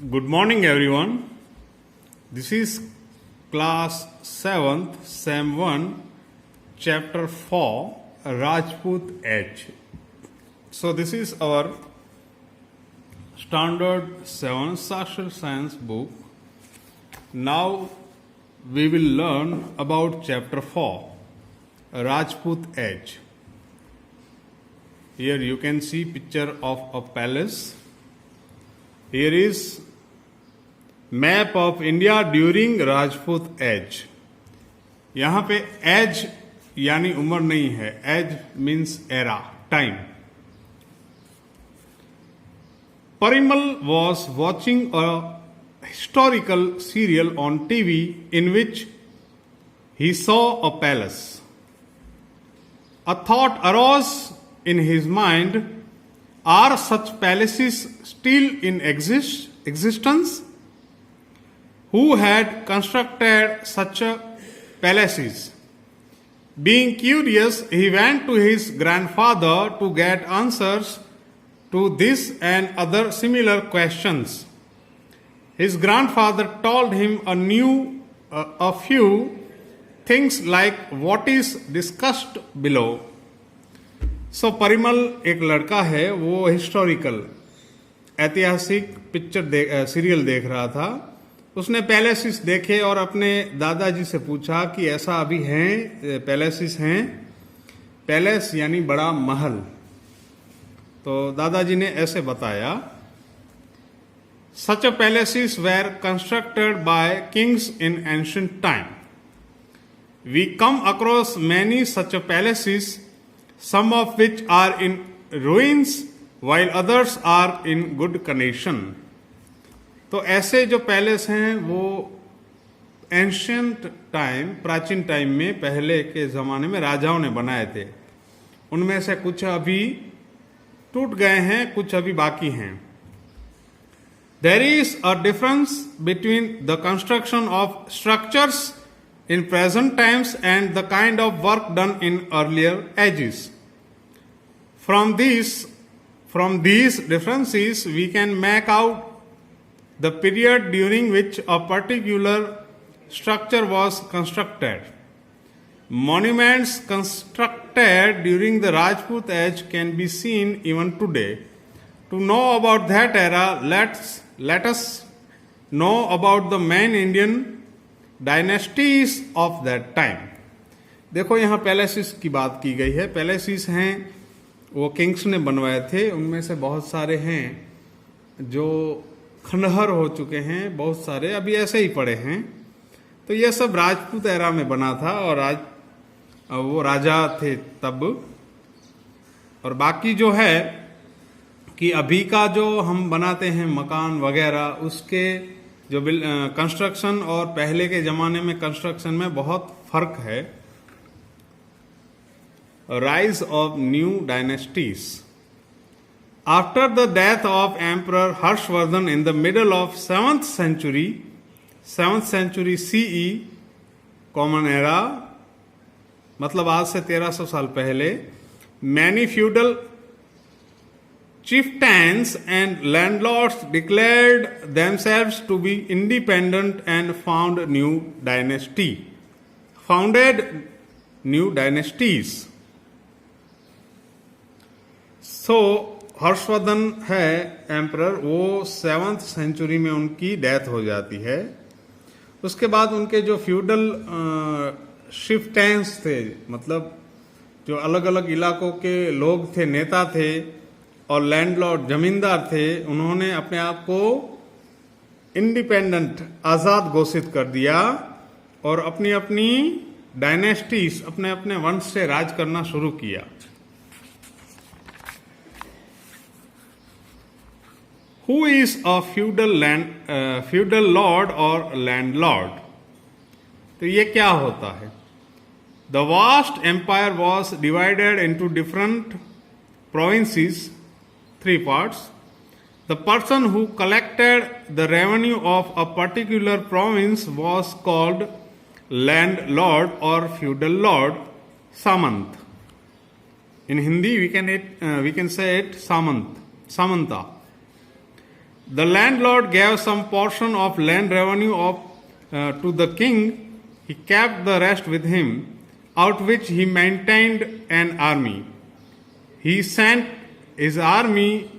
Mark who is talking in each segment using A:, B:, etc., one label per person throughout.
A: Good morning, everyone. This is class 7th, Sem 1, chapter 4, Rajput Age. So, this is our standard 7 social science book. Now, we will learn about chapter 4, Rajput Age. Here you can see picture of a palace. Here is map of India during Rajput age. यहां पे age यानी उम्र नहीं है, age means era, time. Parimal was watching a historical serial on TV in which he saw a palace. A thought arose in his mind, are such palaces still in existence? Who had constructed such palaces? Being curious, he went to his grandfather to get answers to this and other similar questions. His grandfather told him a few things like what is discussed below. So Parimal एक लड़का है, वो historical ऐतिहासिक picture serial देख रहा था. उसने पैलेसिस देखे और अपने दादाजी से पूछा कि ऐसा अभी हैं, पैलेसिस हैं. पैलेस यानी बड़ा महल. तो दादाजी ने ऐसे बताया, such a palaces were constructed by kings in ancient time. We come across many such a palaces, some of which are in ruins while others are in good condition. तो ऐसे जो पैलेस हैं वो एंशियंट टाइम, प्राचीन time में, पहले के जमाने में राजाओं ने बनाए थे. उनमें से कुछ अभी टूट गए हैं, कुछ अभी बाकी हैं. There is a difference between the construction of structures in present times and the kind of work done in earlier ages. From these differences, we can make out the period during which a particular structure was constructed. Monuments constructed during the Rajput age can be seen even today. To know about that era, let us know about the main Indian dynasties of that time. देखो यहाँ पैलेसिस की बात की गई है. पैलेसिस हैं वो Kings ने बनवाए थे. उनमें से बहुत सारे हैं जो खंडहर हो चुके हैं, बहुत सारे अभी ऐसे ही पड़े हैं. तो ये सब राजपूत एरा में बना था और वो राजा थे तब. और बाकी जो है कि अभी का जो हम बनाते हैं मकान वगैरह, उसके जो कंस्ट्रक्शन और पहले के जमाने में कंस्ट्रक्शन में बहुत फर्क है. Rise of new dynasties. After the death of Emperor Harshvardhan in the middle of 7th century CE, Common Era, मतलब आज से 1300 साल पहले, many feudal chieftains and landlords declared themselves to be independent and founded new dynasties. तो हर्षवर्धन है emperor, वो 7th century में उनकी डेथ हो जाती है. उसके बाद उनके जो फ्यूडल शिफ्टेंस थे, मतलब जो अलग अलग इलाकों के लोग थे, नेता थे और लैंडलॉर्ड जमींदार थे, उन्होंने अपने आप को इंडिपेंडेंट, आजाद घोषित कर दिया और अपनी अपनी डायनेस्टीज, अपने अपने वंश से राज करना शुरू किया. Who is a feudal lord or landlord? तो ये क्या होता है? The vast empire was divided into different provinces, 3 parts. The person who collected the revenue of a particular province was called landlord or feudal lord, samant. In Hindi we can say it samanta. The landlord gave some portion of land revenue to the king. He kept the rest with him, out which he maintained an army. He sent his army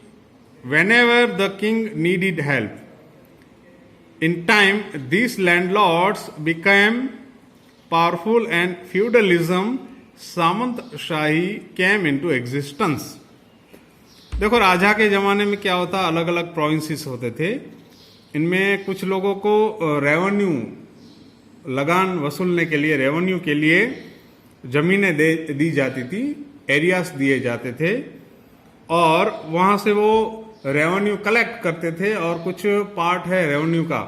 A: whenever the king needed help. In time, these landlords became powerful and feudalism, सामंतशाही came into existence. देखो राजा के ज़माने में क्या होता, अलग अलग provinces होते थे. इनमें कुछ लोगों को रेवेन्यू, लगान वसूलने के लिए, रेवेन्यू के लिए ज़मीनें दी जाती थी, एरियाज दिए जाते थे, और वहाँ से वो रेवेन्यू कलेक्ट करते थे, और कुछ पार्ट है रेवेन्यू का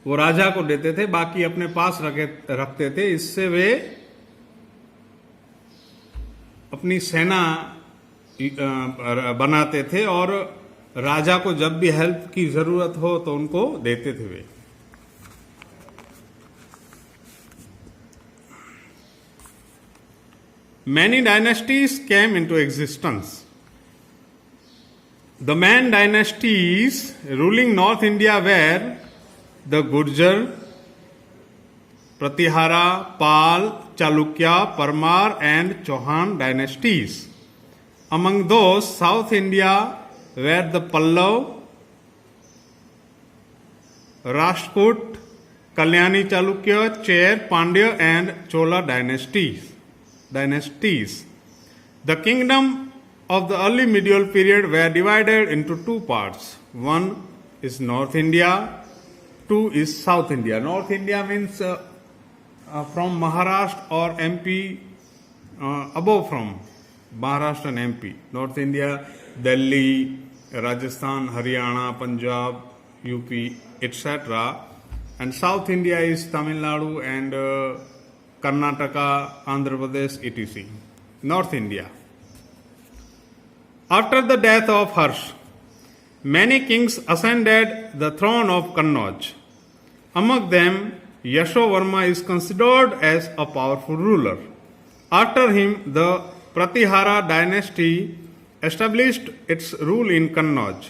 A: वो राजा को देते थे, बाकी अपने पास रखते थे. इससे वे अपनी सेना बनाते थे और राजा को जब भी हेल्प की जरूरत हो तो उनको देते थे वे. Many dynasties came into existence. The main dynasties ruling North India were the Gurjar, Pratihara, Pal, Chalukya, Parmar and Chauhan dynasties. Among those, South India were the Pallav, Rashtrakut, Kalyani Chalukya, Chair, Pandya and Chola dynasties. The kingdom of the early medieval period were divided into two parts. One is North India, two is South India. North India means from Maharashtra or MP, above from Maharashtra and MP. North India, Delhi, Rajasthan, Haryana, Punjab, UP, etc. And South India is Tamil Nadu and Karnataka, Andhra Pradesh, etc. North India. After the death of Harsh, many kings ascended the throne of Kannauj. Among them, Yashovarma is considered as a powerful ruler. After him, the Pratihara dynasty established its rule in Kannauj.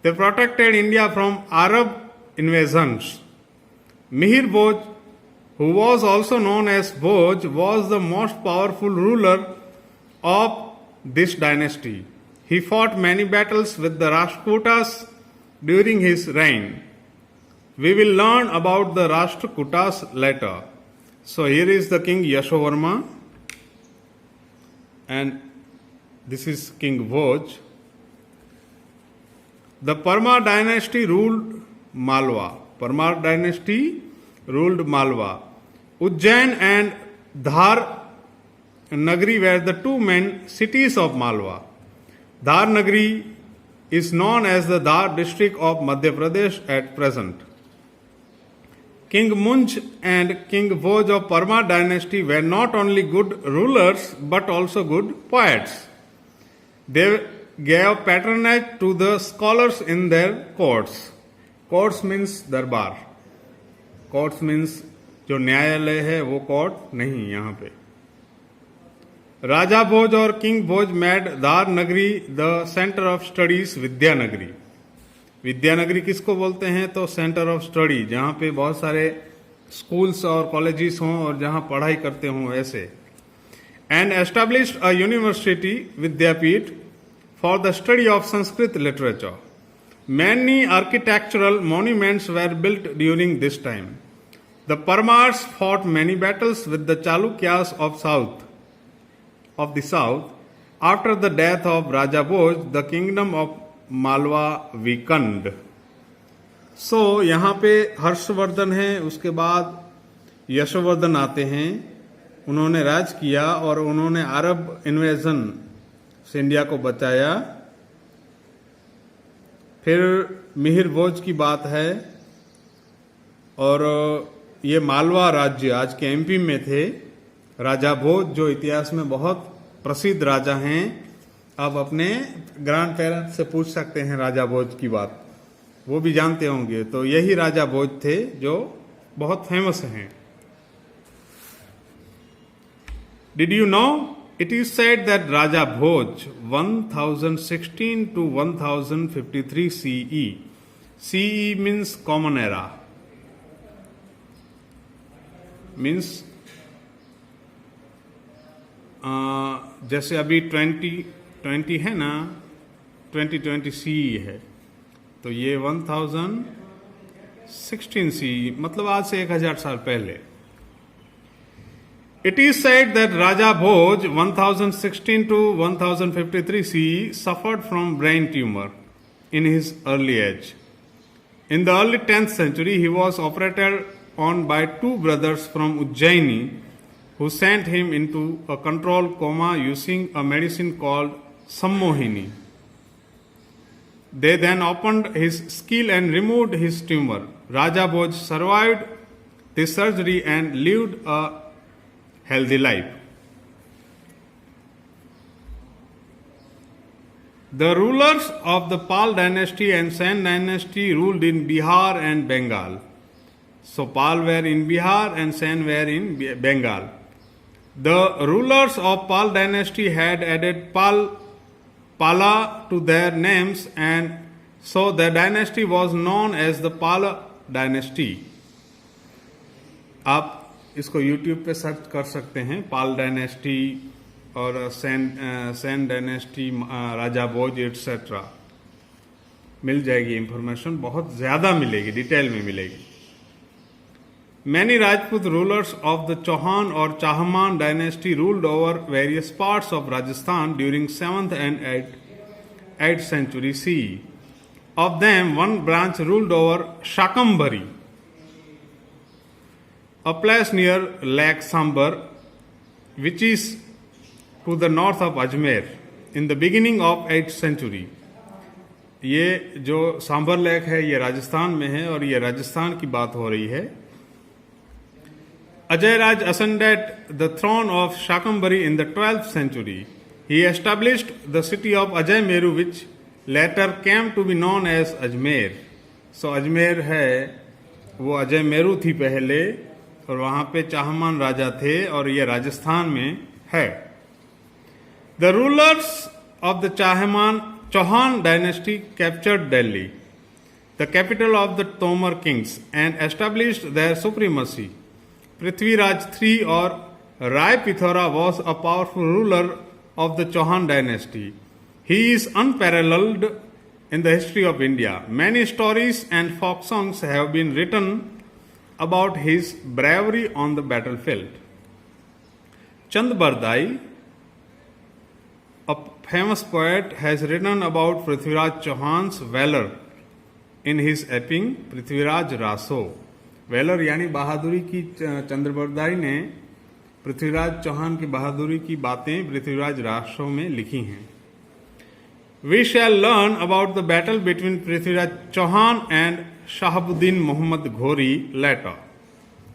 A: They protected India from Arab invasions. Mihir Bhoj, who was also known as Bhoj, was the most powerful ruler of this dynasty. He fought many battles with the Rashtrakutas during his reign. We will learn about the Rashtrakutas later. So here is the king Yashovarma, and this is King Bhoj. The Parmar dynasty ruled Malwa. Parmar dynasty ruled Malwa. Ujjain and Dhar Nagari were the two main cities of Malwa. Dhar Nagari is known as the Dhar district of Madhya Pradesh at present. King Munj and King Bhoj of Parmar dynasty were not only good rulers but also good poets. They gave patronage to the scholars in their courts. Courts means दरबार. Courts means जो न्यायालय है वो court नहीं यहाँ पे. राजा भोज और king भोज made धार नगरी द सेंटर ऑफ स्टडीज विद्यानगरी. विद्यानगरी किसको बोलते हैं? तो सेंटर ऑफ स्टडी, जहाँ पे बहुत सारे स्कूल्स और कॉलेजेस हों और जहाँ पढ़ाई करते हों ऐसे. एंड एस्टैब्लिश्ड अ यूनिवर्सिटी, विद्यापीठ, for the study of Sanskrit literature. Many architectural monuments were built during this time. The Parmars fought many battles with the Chalukyas of the south. After the death of Raja Bhoj, the kingdom of Malwa weakened. So यहाँ पे हर्षवर्धन है, उसके बाद यशोवर्धन आते हैं. उन्होंने राज किया और उन्होंने अरब इन्वेजन से इंडिया को बचाया. फिर मिहिर भोज की बात है, और ये मालवा राज्य आज के एमपी में थे. राजा भोज जो इतिहास में बहुत प्रसिद्ध राजा हैं. आप अपने ग्रैंड पेरेंट्स से पूछ सकते हैं राजा भोज की बात, वो भी जानते होंगे. तो यही राजा भोज थे जो बहुत फेमस हैं. Did you know It is said that Raja Bhoj 1016 to 1053 CE. CE means common era. Means जैसे अभी 2020 है ना, 2020 CE है, तो ये 1016 CE, मतलब आज से 1000 साल पहले. It is said that Raja Bhoj 1016 to 1053 CE suffered from brain tumor in his early age. In the early 10th century, he was operated on by two brothers from Ujjaini who sent him into a controlled coma using a medicine called Sammohini. They then opened his skull and removed his tumor. Raja Bhoj survived this surgery and lived a healthy life. The rulers of the Pal dynasty and Sen dynasty ruled in Bihar and Bengal. So Pal were in Bihar and Sen were in Bengal. The rulers of Pal dynasty had added Pala to their names, and so the dynasty was known as the Pala dynasty. आप इसको YouTube पे search कर सकते हैं, पाल dynasty और Sen dynasty, राजा भोज etcetera, मिल जाएगी information, बहुत ज्यादा मिलेगी, डिटेल में मिलेगी. Many Rajput rulers of the Chauhan or Chahman dynasty ruled over various parts of Rajasthan during 7th and 8th century CE. Of them, one branch ruled over Shakambhari, a place near Lake Sambar, which is to the north of Ajmer, in the beginning of 8th century. ये जो sambar lake है ये राजस्थान में है और ये राजस्थान की बात हो रही है. Ajay ascended the throne of Shakambhari in the 12th century. He established the city of Ajay Meru, which later came to be known as Ajmer. So Ajmer है वो अजय मेरू थी पहले, और वहां पे चाहमान राजा थे, और ये राजस्थान में है. The rulers of the Chauhan dynasty captured Delhi, the capital of the Tomar kings, and established their supremacy. Prithviraj III or Rai Pithora was a powerful ruler of the Chauhan dynasty. He is unparalleled in the history of India. Many stories and folk songs have been written about his bravery on the battlefield. Chand Bardai, a famous poet, has written about Prithviraj Chauhan's valor in his epic Prithviraj Raso. Valour यानी बहादुरी की चंद्र बरदाई ने पृथ्वीराज चौहान की बहादुरी की बातें पृथ्वीराज रासो में लिखी हैं. We shall learn about the battle between Prithviraj Chauhan and Shahabuddin Muhammad Ghori later.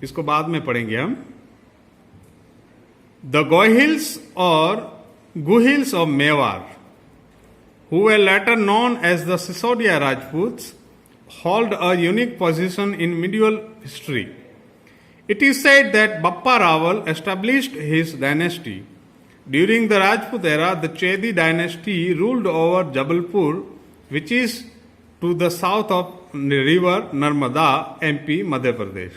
A: इसको बाद में पढ़ेंगे हम. The Gohils or Guhils of Mewar, who were later known as the Sisodia Rajputs, hold a unique position in medieval history. It is said that Bappa Rawal established his dynasty. During the Rajput era, the Chedi dynasty ruled over Jabalpur, which is to the south of the river Narmada, MP, Madhya Pradesh.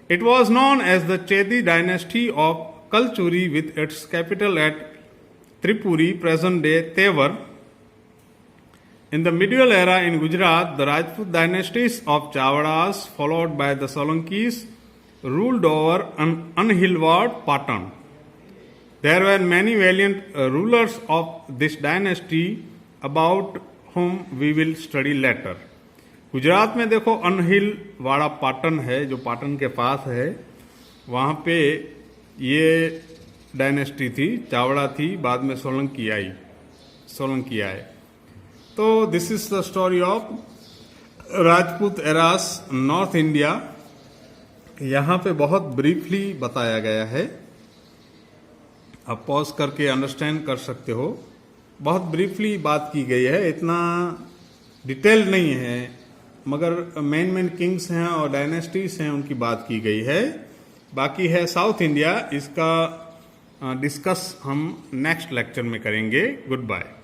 A: It was known as the Chedi dynasty of Kalchuri, with its capital at Tripuri, present-day Tevar. In the medieval era in Gujarat, the Rajput dynasties of Chavadas, followed by the Solankis, ruled over unhillward Patan. There were many valiant rulers of this dynasty about whom we will study later. Gujarat में देखो अनहिल वाड़ा पाटन है, जो पाटन के पास है, वहाँ पे ये dynasty थी, चावड़ा थी, बाद में सोलंकी आए. तो this is the story of Rajput eras north India. यहाँ पे बहुत ब्रीफली बताया गया है, आप पॉज करके अंडरस्टैंड कर सकते हो. बहुत ब्रीफली बात की गई है, इतना डिटेल नहीं है, मगर मेन किंग्स हैं और डायनेस्टीज हैं, उनकी बात की गई है. बाकी है साउथ इंडिया, इसका डिस्कस हम नेक्स्ट लेक्चर में करेंगे। Good bye.